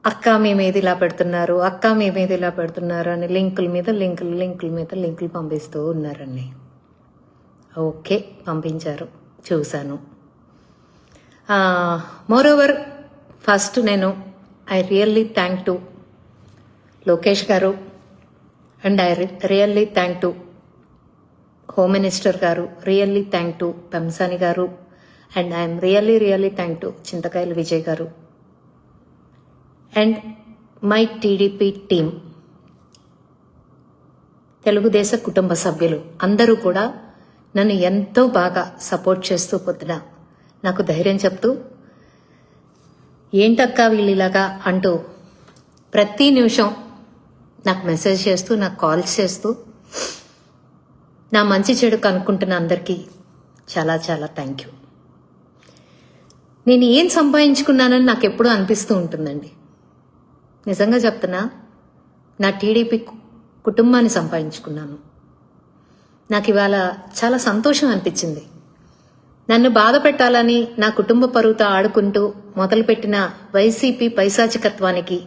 అక్క మీ మీద ఇలా పెడుతున్నారు, అక్క మీ మీద ఇలా పెడుతున్నారు అని లింకుల మీద లింకులు పంపిస్తూ ఉన్నారండి. ఓకే, పంపించారు, చూశాను. మోరోవర్ ఫస్ట్ నేను I really thank to Lokesh గారు and I really thank to home minister గారు, రియల్లీ థ్యాంక్ టు పెంసాని గారు, and I'm really thank to Chintakayala Vijay గారు అండ్ మై టీడీపీ టీమ్, తెలుగుదేశ కుటుంబ సభ్యులు అందరూ కూడా నన్ను ఎంతో బాగా సపోర్ట్ చేస్తూ పొద్దున నాకు ధైర్యం చెప్తూ, ఏంటక్కా వీళ్ళిలాగా అంటూ ప్రతి నిమిషం నాకు మెసేజ్ చేస్తూ, నాకు కాల్స్ చేస్తూ, నా మంచి చెడు కనుక్కుంటున్న అందరికీ చాలా చాలా థ్యాంక్ యూ. నేను ఏం సంపాదించుకున్నానని నాకు ఎప్పుడూ అనిపిస్తూ ఉంటుందండి. నిజంగా చెప్తున్నా, నా టీడీపీ కుటుంబాన్ని సంపాదించుకున్నాను. నాకు ఇవాళ చాలా సంతోషం అనిపించింది. నన్ను బాధ పెట్టాలని నా కుటుంబ పరువుతో ఆడుకుంటూ మొదలుపెట్టిన వైసీపీ పైశాచికత్వానికి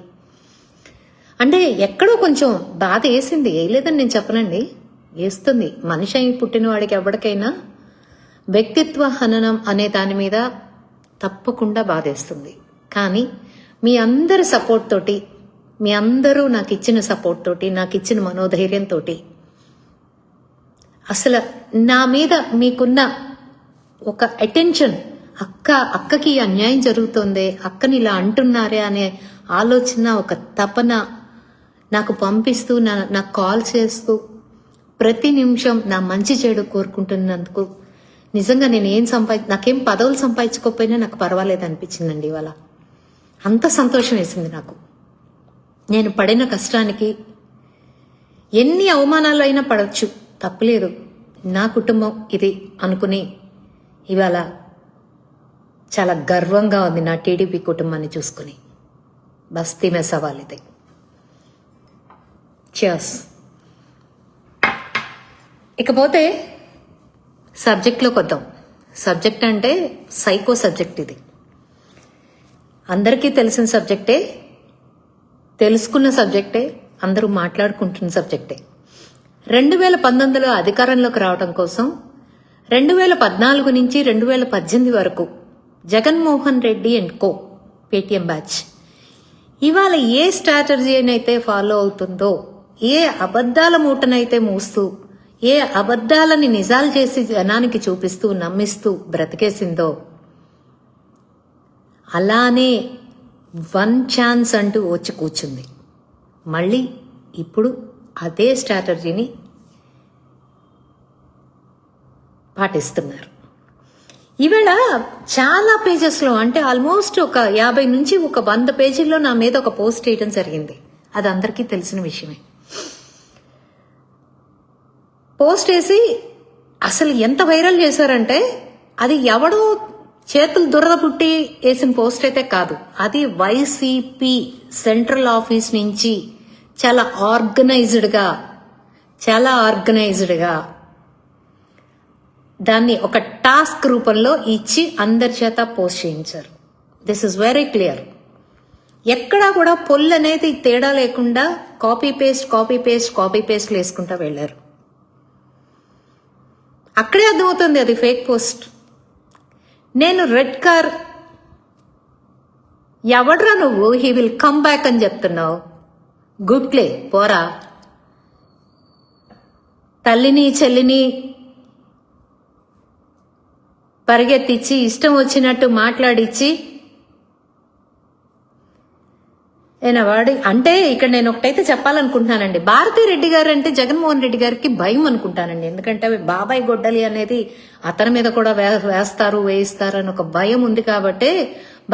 అంటే ఎక్కడో కొంచెం బాధ వేసింది. వేయలేదని నేను చెప్పనండి, వేస్తుంది. మనిషి అయి పుట్టిన వాడికి ఎవరికైనా వ్యక్తిత్వ హననం అనే దాని మీద తప్పకుండా బాధేస్తుంది. కానీ మీ అందరి సపోర్ట్ తోటి, మీ అందరూ నాకు ఇచ్చిన సపోర్ట్ తోటి, నాకు ఇచ్చిన మనోధైర్యంతో, అసలు నా మీద మీకున్న ఒక అటెన్షన్, అక్కకి అన్యాయం జరుగుతోందే, అక్కని ఇలా అంటున్నారే అనే ఆలోచన, ఒక తపన నాకు పంపిస్తూ, నాకు కాల్ చేస్తూ, ప్రతి నిమిషం నా మంచి చెడు కోరుకుంటున్నందుకు నిజంగా నేను నాకేం పదవులు సంపాదించుకోకపోయినా నాకు పర్వాలేదు అనిపించిందండి ఇవాళ. అంత సంతోషం వేసింది నాకు. నేను పడిన కష్టానికి ఎన్ని అవమానాలు అయినా పడవచ్చు, తప్పులేదు, నా కుటుంబం ఇది అనుకుని ఇవాళ చాలా గర్వంగా ఉంది నా టీడీపీ కుటుంబాన్ని చూసుకుని. బస్తీ మే సవాల్ ఇది. చియర్స్. ఇకపోతే సబ్జెక్ట్లోకి వద్దాం. సబ్జెక్ట్ అంటే సైకో సబ్జెక్ట్ ఇది. అందరికీ తెలిసిన సబ్జెక్టే, తెలుసుకున్న సబ్జెక్టే, అందరూ మాట్లాడుకుంటున్న సబ్జెక్టే. 2019లో అధికారంలోకి రావడం కోసం 2014 నుంచి 2018 వరకు Jaganmohan Reddy and co Paytm batch ఇవాళ ఏ స్ట్రాటజీనైతే ఫాలో అవుతుందో, ఏ అబద్ధాల మూటనైతే మూస్తూ, ఏ అబద్ధాలని నిజాలు చేసి జనానికి చూపిస్తూ నమ్మిస్తూ బ్రతికేసిందో, అలానే వన్ ఛాన్స్ అంటూ వచ్చి కూర్చుంది. మళ్ళీ ఇప్పుడు అదే స్ట్రాటజీని పాటిస్తున్నారు. ఇవాళ చాలా పేజెస్లో, అంటే ఆల్మోస్ట్ ఒక 50 నుంచి ఒక 100 పేజీల్లో నా మీద ఒక పోస్ట్ వేయడం జరిగింది. అది అందరికీ తెలిసిన విషయమే. పోస్ట్ వేసి అసలు ఎంత వైరల్ చేశారంటే, అది ఎవడో చేతులు దురద పుట్టి వేసిన పోస్ట్ అయితే కాదు. అది వైసీపీ సెంట్రల్ ఆఫీస్ నుంచి చాలా ఆర్గనైజ్డ్గా దాన్ని ఒక టాస్క్ రూపంలో ఇచ్చి అందరి చేత పోస్ట్ చేయించారు. This is very clear. ఎక్కడా కూడా పొల్లు అనేది తేడా లేకుండా కాపీ పేస్ట్ వేసుకుంటా వెళ్ళారు. అక్కడే అర్థమవుతుంది అది ఫేక్ పోస్ట్. నేను రెడ్ కార్, ఎవడ్రా నువ్వు, హీ విల్ కమ్ బ్యాక్ అని చెప్తున్నావు, గుడ్లే పోరా, తల్లిని చెల్లిని పరిగెత్తిచ్చి ఇష్టం వచ్చినట్టు మాట్లాడిచ్చి వాడి అంటే ఇక్కడ నేను ఒకటైతే చెప్పాలనుకుంటున్నానండి. భారతిరెడ్డి గారు అంటే జగన్మోహన్ రెడ్డి గారికి భయం అనుకుంటానండి. ఎందుకంటే బాబాయ్ గొడ్డలి అనేది అతని మీద కూడా వేయిస్తారు అని ఒక భయం ఉంది కాబట్టి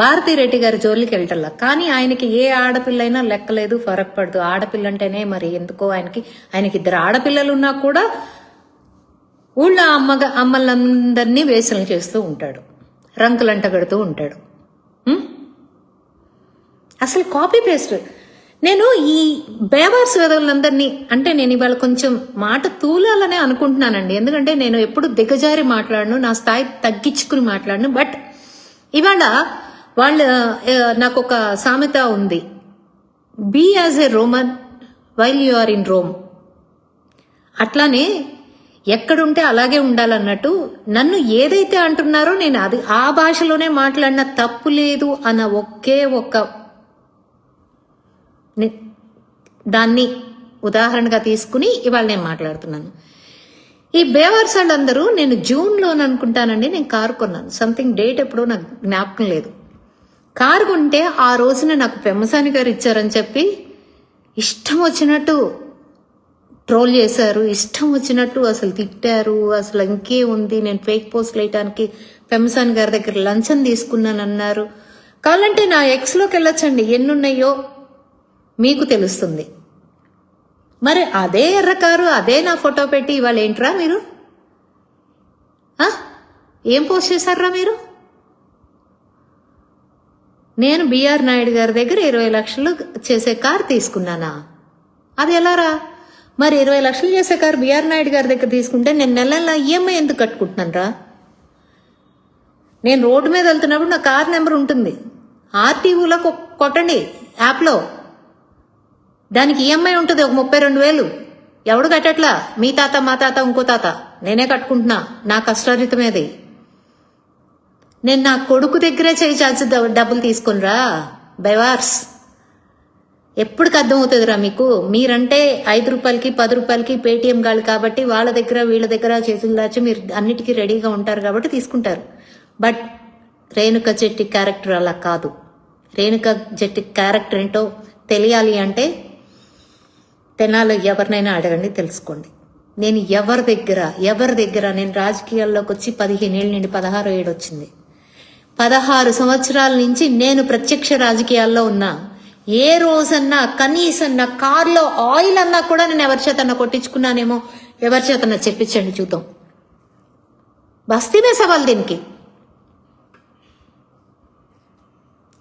భారతిరెడ్డి గారి జోలికి వెళ్ళటల్లా. కానీ ఆయనకి ఏ ఆడపిల్లైనా లెక్కలేదు, ఫరక్ పడదు. ఆడపిల్ల అంటేనే మరి ఎందుకో ఆయనకి 2 ఆడపిల్లలు ఉన్నా కూడా ఊళ్ళో అమ్మలందరినీ వేసలు చేస్తూ ఉంటాడు, రంకులంటగడుతూ ఉంటాడు. అసలు కాపీ పేస్ట్. నేను ఈ బేవార్స్ వేదవులందరినీ, అంటే నేను ఇవాళ కొంచెం మాట తూలాలనే అనుకుంటున్నానండి. ఎందుకంటే నేను ఎప్పుడు దిగజారి మాట్లాడను, నా స్థాయి తగ్గించుకుని మాట్లాడను. బట్ ఇవాళ నాకు ఒక సామెత ఉంది, be as a Roman while you are in Rome. అట్లానే ఎక్కడుంటే అలాగే ఉండాలన్నట్టు నన్ను ఏదైతే అంటున్నారో నేను అది ఆ భాషలోనే మాట్లాడిన తప్పు లేదు అన్న ఒకే ఒక్క దాన్ని ఉదాహరణగా తీసుకుని ఇవాళ నేను మాట్లాడుతున్నాను. ఈ బేవర్స్ అండ్ అందరూ నేను జూన్లో అనుకుంటానండి నేను కారు కొన్నాను. సంథింగ్ డేట్ ఎప్పుడో నాకు జ్ఞాపకం లేదు. కారు కొంటే ఆ రోజున నాకు పెమ్మసాని గారు ఇచ్చారని చెప్పి ఇష్టం వచ్చినట్టు ట్రోల్ చేశారు, ఇష్టం వచ్చినట్టు అసలు తిట్టారు. అసలు ఇంకే ఉంది, నేను ఫేక్ పోస్ట్లు వేయటానికి పెమ్మసాని గారి దగ్గర లంచం తీసుకున్నాను అన్నారు. కావాలంటే నా ఎక్స్లోకి వెళ్ళొచ్చండి, ఎన్నున్నాయో మీకు తెలుస్తుంది. మరి అదే ఎర్ర కారు అదే నా ఫోటో పెట్టి ఇవాళ ఏంట్రా మీరు ఏం పోస్ట్ చేశారా మీరు? నేను బిఆర్ నాయుడు గారి దగ్గర 20 లక్షలు చేసే కారు తీసుకున్నానా? అది ఎలారా? మరి 20 లక్షలు చేసే కారు బిఆర్ నాయుడు గారి దగ్గర తీసుకుంటే నేను నెల నెల ఈఎంఐ ఎందుకు కట్టుకుంటున్నాను రా? నేను రోడ్డు మీద వెళ్తున్నప్పుడు నా కార్ నెంబర్ ఉంటుంది, ఆర్టీఓలో కొట్టండి యాప్లో, దానికి ఈఎంఐ ఉంటుంది ఒక 32,000. ఎవడు కట్టట్లా, మీ తాత మా తాత ఇంకో తాత, నేనే కట్టుకుంటున్నా, నా కష్టార్జితమేది. నేను నా కొడుకు దగ్గరే చేయి చాల్సి డబ్బులు తీసుకునిరా బెవార్స్. ఎప్పటికి అర్థమవుతుందిరా మీకు? మీరంటే 5 రూపాయలకి 10 రూపాయలకి పేటీఎం గాళ్ళు కాబట్టి వాళ్ళ దగ్గర వీళ్ళ దగ్గర చేతులు దాచి మీరు అన్నిటికీ రెడీగా ఉంటారు కాబట్టి తీసుకుంటారు. బట్ రేణుక చెట్టి క్యారెక్టర్ అలా కాదు. రేణుక చెట్టి క్యారెక్టర్ ఏంటో తెలియాలి అంటే తెనాలి ఎవరినైనా అడగండి, తెలుసుకోండి. నేను ఎవరి దగ్గర నేను రాజకీయాల్లోకి వచ్చి 15 ఏళ్ళ నుండి 16 ఏడు వచ్చింది. 16 సంవత్సరాల నుంచి నేను ప్రత్యక్ష రాజకీయాల్లో ఉన్నా. ఏ రోజన్నా కనీసం నా కార్లో ఆయిల్ అన్నా కూడా నేను ఎవరి చేతన్నా కొట్టించుకున్నానేమో, ఎవరి చేతన్నా చెప్పించండి చూద్దాం. బస్తీమే సవాల్ దీనికి,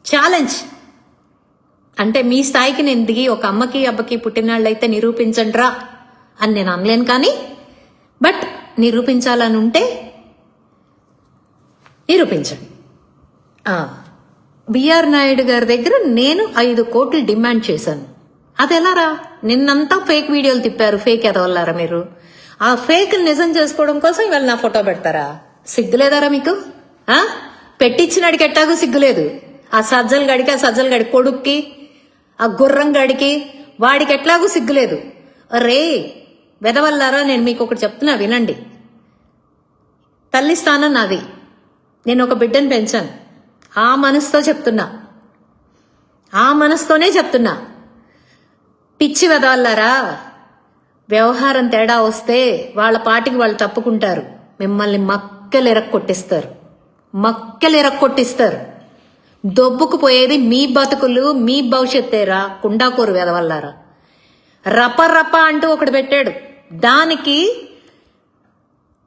ఛాలెంజ్. అంటే మీ స్థాయికి నేను దిగి ఒక అమ్మకి అబ్బకి పుట్టినాళ్ళు అయితే నిరూపించండి రా అని నేను అనలేను, కానీ బట్ నిరూపించాలని ఉంటే నిరూపించండి. బిఆర్ నాయుడు గారి దగ్గర నేను 5 కోట్లు డిమాండ్ చేశాను. అది ఎలారా? నిన్నంతా ఫేక్ వీడియోలు తిప్పారు, ఫేక్ ఎదవల్లారా మీరు? ఆ ఫేక్ నిజం చేసుకోవడం కోసం ఇవాళ నా ఫోటో పెడతారా? సిగ్గులేదారా మీకు? పెట్టించినాడికి ఎట్టాగూ సిగ్గులేదు. ఆ సజ్జల గడి కొడుక్కి, ఆ గుర్రం గడికి, వాడికి ఎట్లాగూ సిగ్గులేదు. రే వెదవల్లారా, నేను మీకు ఒకటి చెప్తున్నా వినండి. తల్లి స్థానం నాది, నేను ఒక బిడ్డను పెంచాను. ఆ మనసుతోనే చెప్తున్నా. పిచ్చి వెదవల్లారా, వ్యవహారం తేడా వస్తే వాళ్ళ పాటికి వాళ్ళు తప్పుకుంటారు, మిమ్మల్ని మక్కలు ఎరక్కొట్టిస్తారు. దొబ్బుకుపోయేది మీ బతుకులు, మీ భవిష్యత్తేరా కుండాకూరు వెదవల్లారా. రప అంటూ ఒకటి పెట్టాడు, దానికి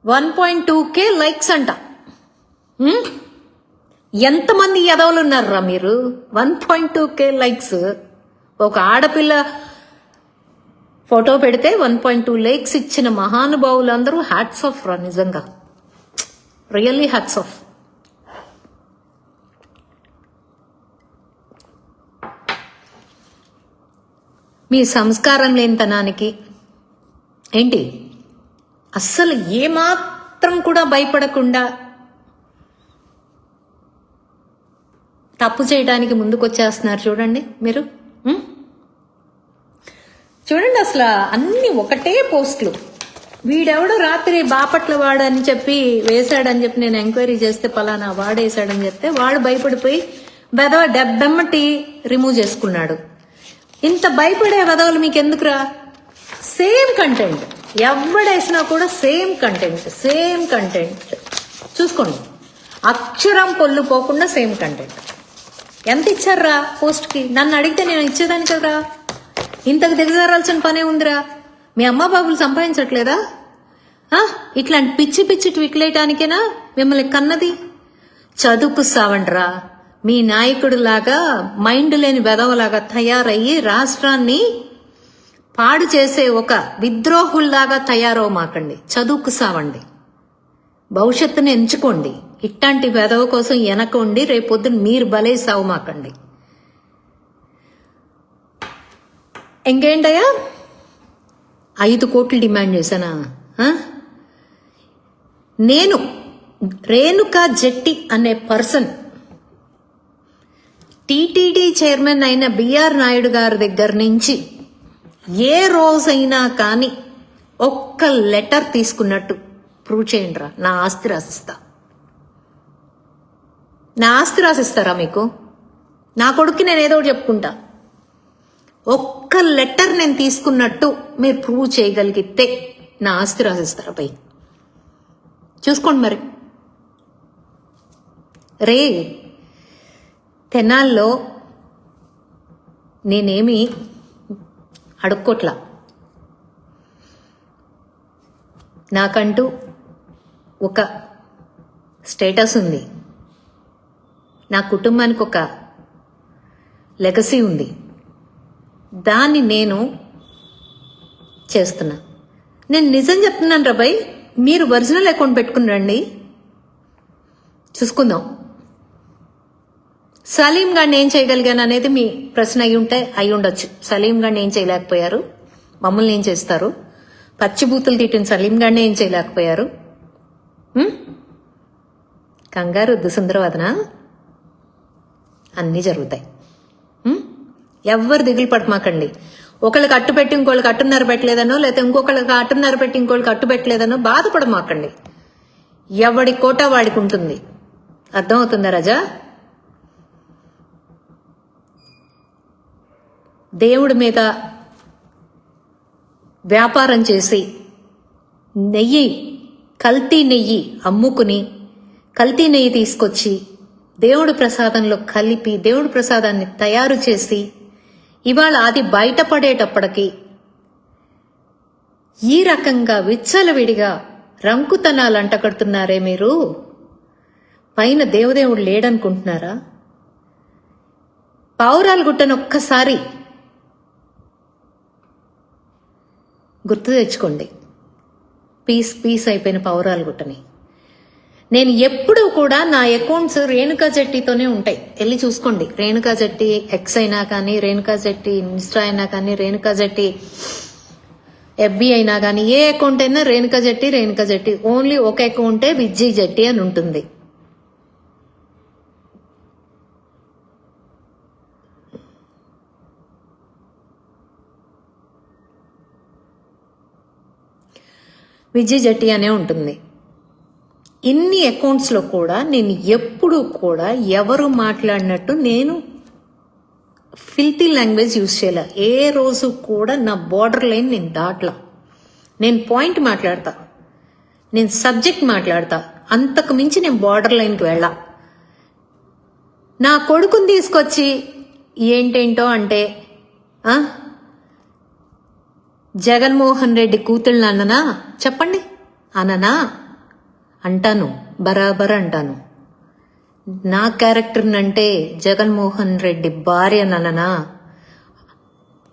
1.2K లైక్స్ అంట. ఎంతమంది ఎదవలు ఉన్నారా మీరు? 1.2K likes. ఒక ఆడపిల్ల ఫోటో పెడితే 1.2 లైక్స్ ఇచ్చిన మహానుభావులందరూ హ్యాట్స్ ఆఫ్ రా, నిజంగా రియల్లీ హ్యాట్స్ ఆఫ్. మీ సంస్కారం లేనితనానికి ఏంటి అస్సలు ఏమాత్రం కూడా భయపడకుండా తప్పు చేయడానికి ముందుకొచ్చేస్తున్నారు చూడండి మీరు. చూడండి అసలు అన్ని ఒకటే పోస్టులు. వీడెవడో రాత్రి బాపట్ల వాడని చెప్పి వేశాడని చెప్పి నేను ఎంక్వైరీ చేస్తే పలానా వాడేశాడని చెప్తే వాడు భయపడిపోయి డెబ్బెమ్మటి రిమూవ్ చేసుకున్నాడు. ఇంత భయపడే వెదవలు మీకు ఎందుకురా? సేమ్ కంటెంట్ ఎవడేసినా కూడా సేమ్ కంటెంట్ చూసుకోండి, అక్షరం పొల్లు పోకుండా సేమ్ కంటెంట్. ఎంత ఇచ్చారా పోస్ట్కి? నన్ను అడిగితే నేను ఇచ్చేదాన్ని కదరా. ఇంతకు దిగజారాల్సిన పనే ఉందిరా. మీ అమ్మ బాబులు సంపాదించట్లేదా? ఇట్లాంటి పిచ్చి ట్విట్లేయటానికేనా మిమ్మల్ని కన్నది? చదువుకు సావండ్రా. మీ నాయకుడు లాగా మైండ్ లేని వెదవలాగా తయారయ్యి రాష్ట్రాన్ని పాడు చేసే ఒక విద్రోహుల్లాగా తయారవమాకండి. చదువుకు సావండి, భవిష్యత్తును ఎంచుకోండి. ఇట్లాంటి వెదవ కోసం వెనకండి రేపొద్దున మీరు బలే సావమాకండి. ఇంకేంటయ్యా 5 కోట్లు డిమాండ్ చేశానా? నేను రేణుకా జెట్టి అనే పర్సన్ టీటీడీ చైర్మన్ అయిన బిఆర్ నాయుడు గారి దగ్గర నుంచి ఏ రోజైనా కానీ ఒక్క లెటర్ తీసుకున్నట్టు ప్రూవ్ చేయండి రా. నా ఆస్తి రాసిస్తా. నా ఆస్తి రాసిస్తారా మీకు? నా కొడుక్కి నేను ఏదో ఒకటి చెప్పుకుంటా. ఒక్క లెటర్ నేను తీసుకున్నట్టు మీరు ప్రూవ్ చేయగలిగితే నా ఆస్తి రాసిస్తారా పై? చూసుకోండి మరి. రే తెనాల్లో నేనేమి అడుక్కోట్లా. నాకంటూ ఒక స్టేటస్ ఉంది. నా కుటుంబానికి ఒక లెగసీ ఉంది. దాన్ని నేను చేస్తున్నా. నేను నిజం చెప్తున్నాను రా భయ్. మీరు ఒరిజినల్ అకౌంట్ పెట్టుకుని రండి, చూసుకుందాం. సలీం గారిని ఏం చేయగలిగాను అనేది మీ ప్రశ్న అయి ఉండొచ్చు. సలీం గారిని ఏం చేయలేకపోయారు, మమ్మల్ని ఏం చేస్తారు? పచ్చిబూతులు తిట్టిన సలీం గారిని ఏం చేయలేకపోయారు? కంగారు వద్దు సుందరవదన, అన్నీ జరుగుతాయి. ఎవ్వరు దిగులు పడమాకండి. ఒకళ్ళకి అట్టు పెట్టి ఇంకోళ్ళకి అట్టున్నర పెట్టలేదనో, లేకపోతే ఇంకొకళ్ళకి అట్టున్నర పెట్టి ఇంకోళ్ళకి అట్టు పెట్టలేదనో బాధపడమాకండి. ఎవడి కోట వాడికి ఉంటుంది. అర్థమవుతుందా రాజా? దేవుడి మీద వ్యాపారం చేసి కల్తీ నెయ్యి అమ్ముకుని కల్తీ నెయ్యి తీసుకొచ్చి దేవుడి ప్రసాదంలో కలిపి దేవుడి ప్రసాదాన్ని తయారు చేసి ఇవాళ అది బయటపడేటప్పటికి ఈ రకంగా విచ్చలవిడిగా రంకుతనాలు అంటకడుతున్నారే మీరు. పైన దేవదేవుడు లేడనుకుంటున్నారా? పావురాలు గుట్టను ఒక్కసారి గుర్తు తెచ్చుకోండి. పీస్ అయిపోయిన పావురాలు గుట్టని. నేను ఎప్పుడూ కూడా నా అకౌంట్స్ రేణుకా జట్టితోనే ఉంటాయి. వెళ్ళి చూసుకోండి. రేణుకా జట్టి ఎక్స్ అయినా కానీ, రేణుకా జట్టి ఇన్స్టా అయినా కానీ, రేణుకా జట్టి ఎఫ్బి అయినా కానీ, ఏ అకౌంట్ అయినా రేణుకా జట్టి. ఓన్లీ ఒక అకౌంటే విజయ్ జట్టి అని ఉంటుంది. విజయ్ జట్టి అనే ఉంటుంది. ఇన్ని అకౌంట్స్లో కూడా నేను ఎప్పుడూ కూడా ఎవరు మాట్లాడినట్టు నేను ఫిల్తీ లాంగ్వేజ్ యూజ్ చేయలే. ఏ రోజు కూడా నా బార్డర్ లైన్ నేను దాటలా. నేను పాయింట్ మాట్లాడతా, నేను సబ్జెక్ట్ మాట్లాడతా. అంతకు మించి నేను బార్డర్ లైన్కి వెళ్ళా. నా కొడుకుని తీసుకొచ్చి ఏంటేంటో అంటే జగన్మోహన్ రెడ్డి కూతుళ్ళని అన్ననా చెప్పండి? అననా? అంటాను, బరాబర్ అంటాను. నా క్యారెక్టర్ని అంటే జగన్మోహన్ రెడ్డి భార్య నన్ననా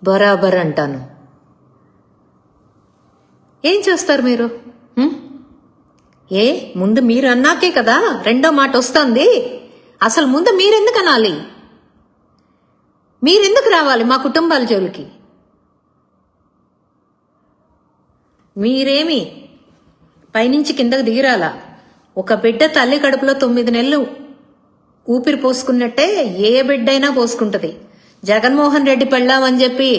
బరాబర్ అంటాను. ఏం చేస్తారు మీరు? ముందు మీరు అన్నాకే కదా రెండో మాట వస్తుంది. అసలు ముందు మీరెందుకు అనాలి? మీరెందుకు రావాలి మా కుటుంబాల జోలికి? మీరేమి పైనుంచి కిందకు దిగిరాలా? ఒక బిడ్డ తల్లి కడుపులో 9 నెలలు ఊపిరి పోసుకున్నట్టే ఏ బిడ్డైనా పోసుకుంటది. జగన్మోహన్ రెడ్డి పెళ్ళామని చెప్పి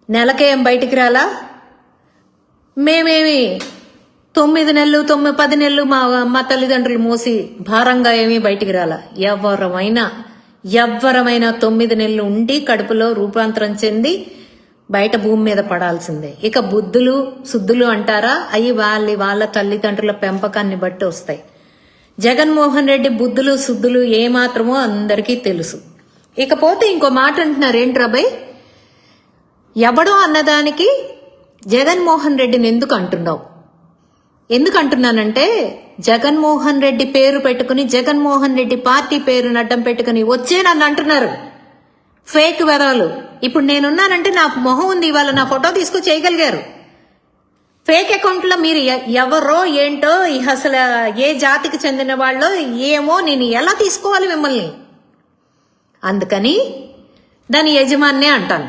నెలకేం బయటికి రాలా? మేమేమి 9 నెలలు 10 నెలలు మా తల్లిదండ్రులు మోసి భారంగా ఏమీ బయటికి రాలా. ఎవరమైనా 9 నెలలు ఉండి కడుపులో రూపాంతరం చెంది బయట భూమి మీద పడాల్సిందే. ఇక బుద్ధులు శుద్ధులు అంటారా? అవి వాళ్ళ తల్లిదండ్రుల పెంపకాన్ని బట్టి వస్తాయి. జగన్మోహన్ రెడ్డి బుద్ధులు శుద్ధులు ఏమాత్రమో అందరికీ తెలుసు. ఇకపోతే ఇంకో మాట అంటున్నారు, ఏంట్రా భయ్? ఎవడో అన్నదానికి జగన్మోహన్ రెడ్డిని ఎందుకు అంటున్నావు? ఎందుకు అంటున్నానంటే జగన్మోహన్ రెడ్డి పేరు పెట్టుకుని జగన్మోహన్ రెడ్డి పార్టీ పేరును అడ్డం పెట్టుకుని వచ్చే నన్ను అంటున్నారు ఫేక్ వెరాలు. ఇప్పుడు నేనున్నానంటే నా మొహం ఉంది, ఇవాళ నా ఫోటో తీసుకు చేయగలిగారు. ఫేక్ అకౌంట్లో మీరు ఎవరో ఏంటో అసలు ఏ జాతికి చెందిన వాళ్ళో ఏమో నేను ఎలా తీసుకోవాలి మిమ్మల్ని? అందుకని దాని యజమాన్నే అంటాను.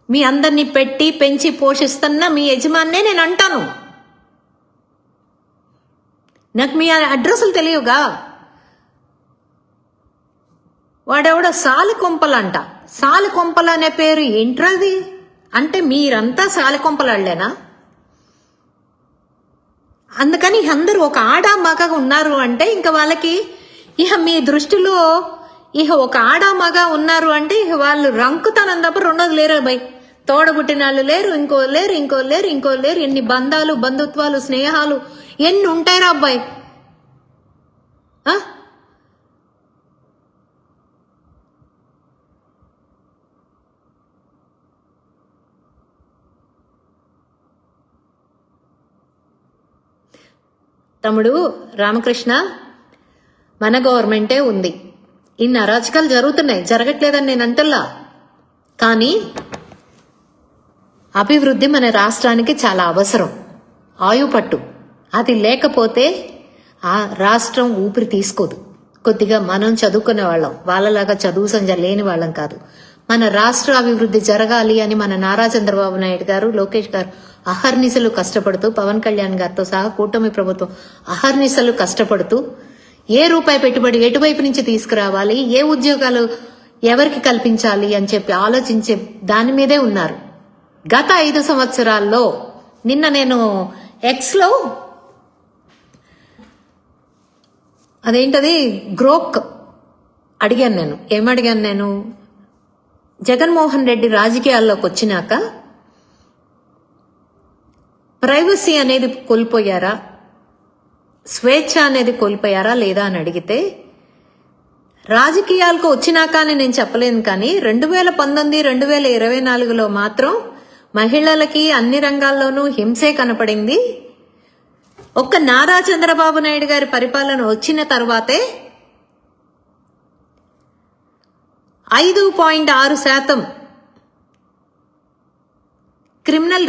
మీ అందరినీ పెట్టి పెంచి పోషిస్తున్న మీ యజమాన్నే నేను అంటాను. నాకు మీ అడ్రస్లు తెలియగా. వాడెవడో సాలికొంపలంట. సాలికొంపలు అనే పేరు ఏంట్రది? అంటే మీరంతా సాలికొంపలాళ్లేనా? అందుకని అందరూ ఒక ఆడా మగగా ఉన్నారు అంటే ఇంకా వాళ్ళకి మీ దృష్టిలో ఒక ఆడా మగ ఉన్నారు అంటే వాళ్ళు రంకుతనం తప్ప రెండోది లేరు బై. తోడబుట్టిన వాళ్ళు లేరు, ఇంకో లేరు. ఎన్ని బంధాలు, బంధుత్వాలు, స్నేహాలు ఎన్ని ఉంటాయిరా అబ్బాయి. తమ్ముడు రామకృష్ణ, మన గవర్నమెంటే ఉంది. ఇన్ని అరాచకాలు జరుగుతున్నాయి, జరగట్లేదని నేను అంటల్లా. కానీ అభివృద్ధి మన రాష్ట్రానికి చాలా అవసరం, ఆయుపట్టు. అది లేకపోతే ఆ రాష్ట్రం ఊపిరి తీసుకోదు. కొద్దిగా మనం చదువుకునే వాళ్ళం, వాళ్ళలాగా చదువు సంజ లేని వాళ్ళం కాదు. మన రాష్ట్ర అభివృద్ధి జరగాలి అని మన నారా చంద్రబాబు నాయుడు గారు, లోకేష్ గారు అహర్నిశలు కష్టపడుతూ, పవన్ కళ్యాణ్ గారితో సహా కూటమి ప్రభుత్వం అహర్నిశలు కష్టపడుతూ ఏ రూపాయి పెట్టుబడి ఎటువైపు నుంచి తీసుకురావాలి, ఏ ఉద్యోగాలు ఎవరికి కల్పించాలి అని చెప్పి ఆలోచించే దాని మీదే ఉన్నారు. గత 5 సంవత్సరాల్లో నిన్న నేను ఎక్స్లో అదేంటది గ్రోక్ అడిగాను. నేను ఏమడిగాను? నేను జగన్మోహన్ రెడ్డి రాజకీయాల్లోకి వచ్చినాక ప్రైవసీ అనేది కోల్పోయారా, స్వేచ్ఛ అనేది కోల్పోయారా లేదా అని అడిగితే, రాజకీయాలకు వచ్చినాక అని నేను చెప్పలేను, కానీ 2019, 2024లో మాత్రం మహిళలకి అన్ని రంగాల్లోనూ హింసే కనపడింది. ఒక్క నారా చంద్రబాబు నాయుడు గారి పరిపాలన వచ్చిన తర్వాతే 5.6% క్రిమినల్